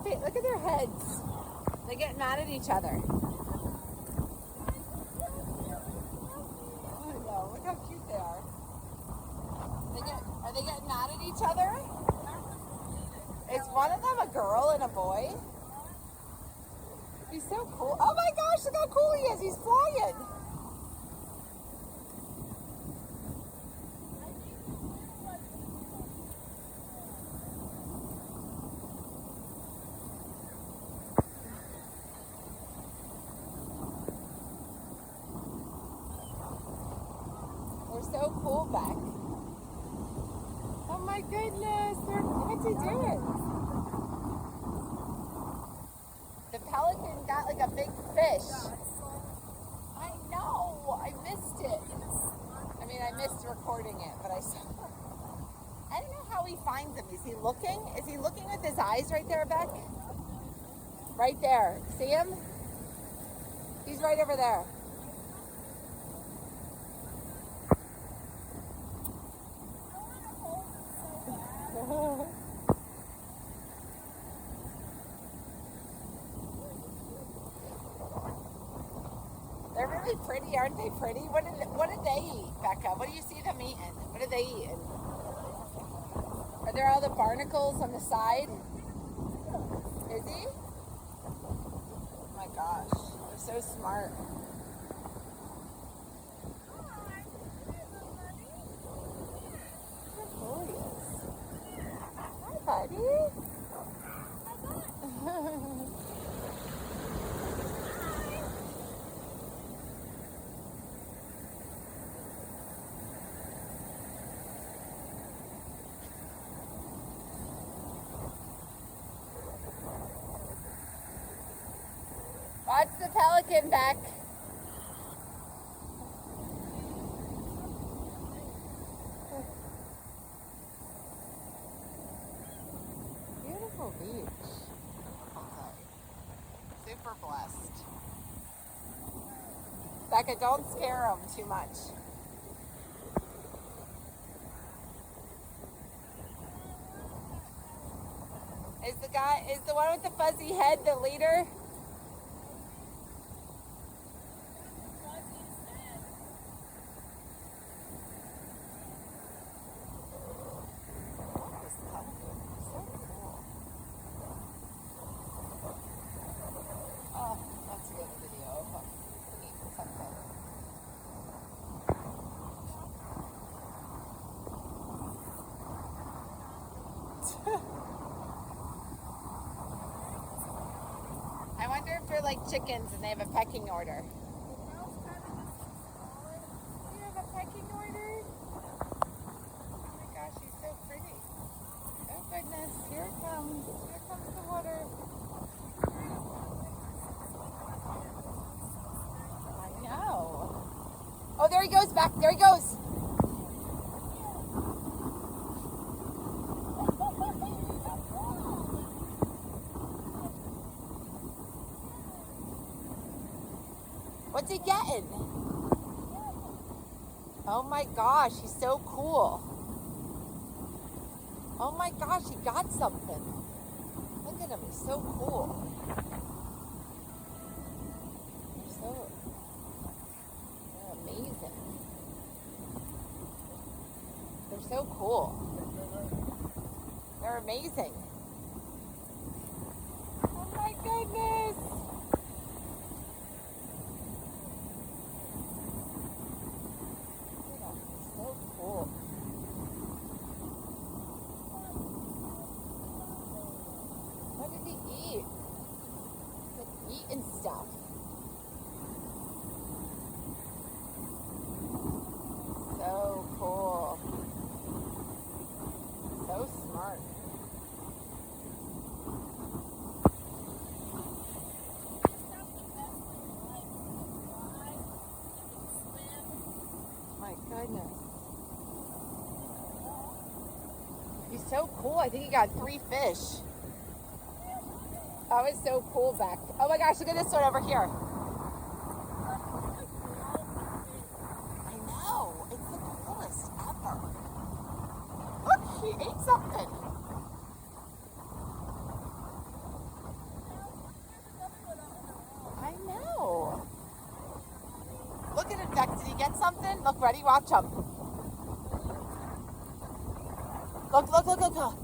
Look at their heads. They get mad at each other. Oh no! Look how cute they are. Are they getting mad at each other? Is one of them a girl and a boy? He's so cool. Oh my gosh! Look how cool he is. He's flying. So cool back. Oh my goodness, what's he doing? The pelican got like a big fish. I know, I missed it. I mean, I missed recording it, but I saw it. I don't know how he finds him. Is he looking? Is he looking with his eyes right there, Beck? Right there. See him? He's right over there. They're really pretty, aren't they pretty? What did they eat, Becca? What do you see them eating? What are they eating? Are there all the barnacles on the side? Is he? Oh my gosh, they're so smart. How cool he is. Hi, buddy. Watch the pelican back. Beautiful beach. Super blessed. Becca, don't scare them too much. Is the one with the fuzzy head the leader? I wonder if they're like chickens and they have a pecking order. Do you have a pecking order? Oh my gosh, he's so pretty. Oh goodness, here it comes. Here comes the water. I know. Oh, there he goes back. There he goes. What's he getting? Oh my gosh, he's so cool. Oh my gosh, he got something. Look at him, he's so cool. They're amazing. They're so cool. They're amazing. Oh my goodness. And stuff. So cool. So smart. My goodness. He's so cool. I think he got 3 fish. That was so cool back. Oh my gosh, look at this one over here. I know. It's the coolest ever. Look, he ate something. Beck, did he get something? Look, ready? Watch him. Look, look, look, look, look.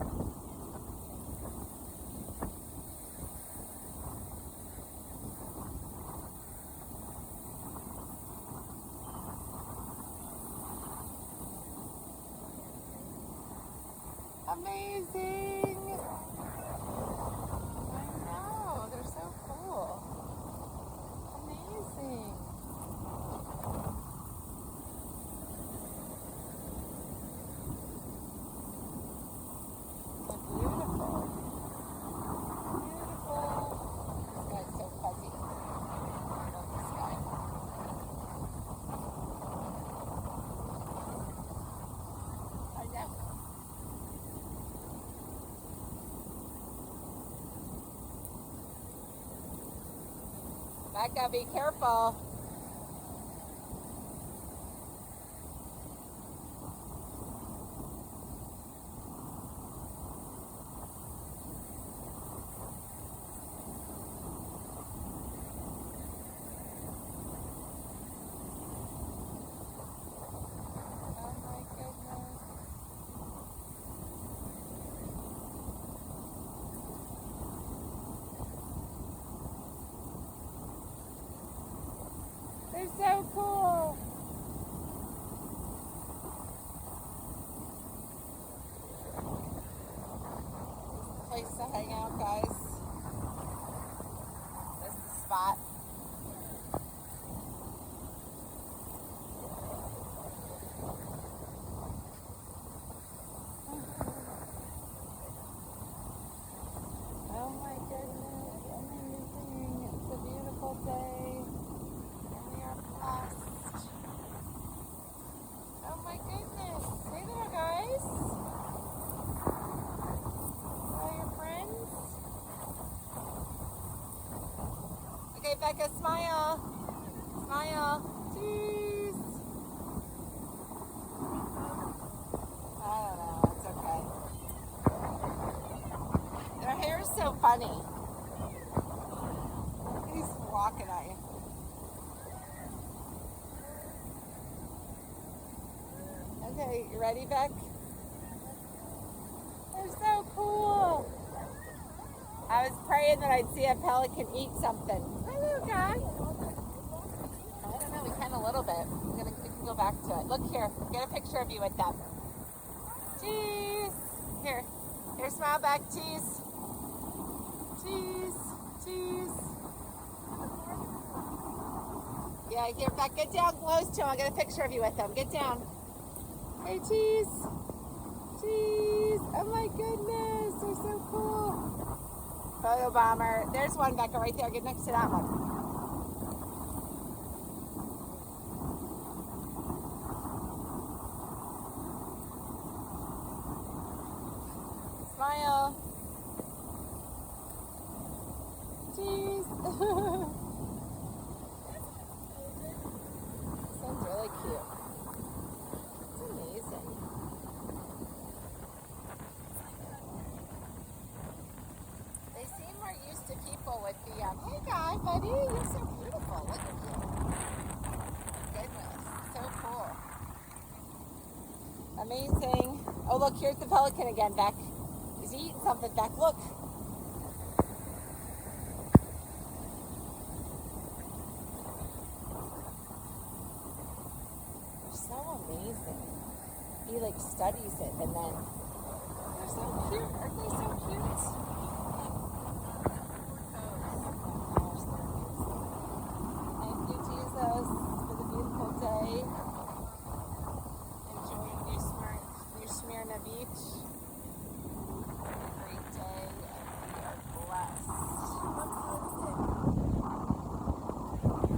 Amazing. I know, they're so cool. Amazing. They're beautiful. Beautiful. This guy's so fuzzy. I love this guy. I know. Becca, be careful. Oh my goodness. They're so cool. Place to hang out, guys. This is the spot. Oh my goodness, amazing. It's a beautiful day. We are blessed. Oh my goodness. Hey there, guys. All your friends? Okay, Becca, smile. Smile. Cheese. I don't know. It's okay. Their hair is so funny. He's walking at you. Okay, you ready, Beck? They're so cool. I was praying that I'd see a pelican eat something. Hello, guy. I don't know, we can a little bit. We can go back to it. Look here, get a picture of you with them. Cheese. Here, smile back, cheese. Cheese, cheese. Yeah, here, Beck, get down close to him. I'll get a picture of you with him. Get down. Hey, cheese. Cheese. Oh my goodness, they're so cool. Photo bomber. There's one, Becca, right there. Get next to that one. Smile. Cheese. Sounds really cute. It's amazing. They seem more used to people with the, hey guy, buddy, you're so beautiful. Look at you. Goodness, so cool. Amazing. Oh, look, here's the pelican again, Beck. He's eating something, Beck. Look. They're so amazing. He like studies it, and then they're so cute. Aren't they so cute?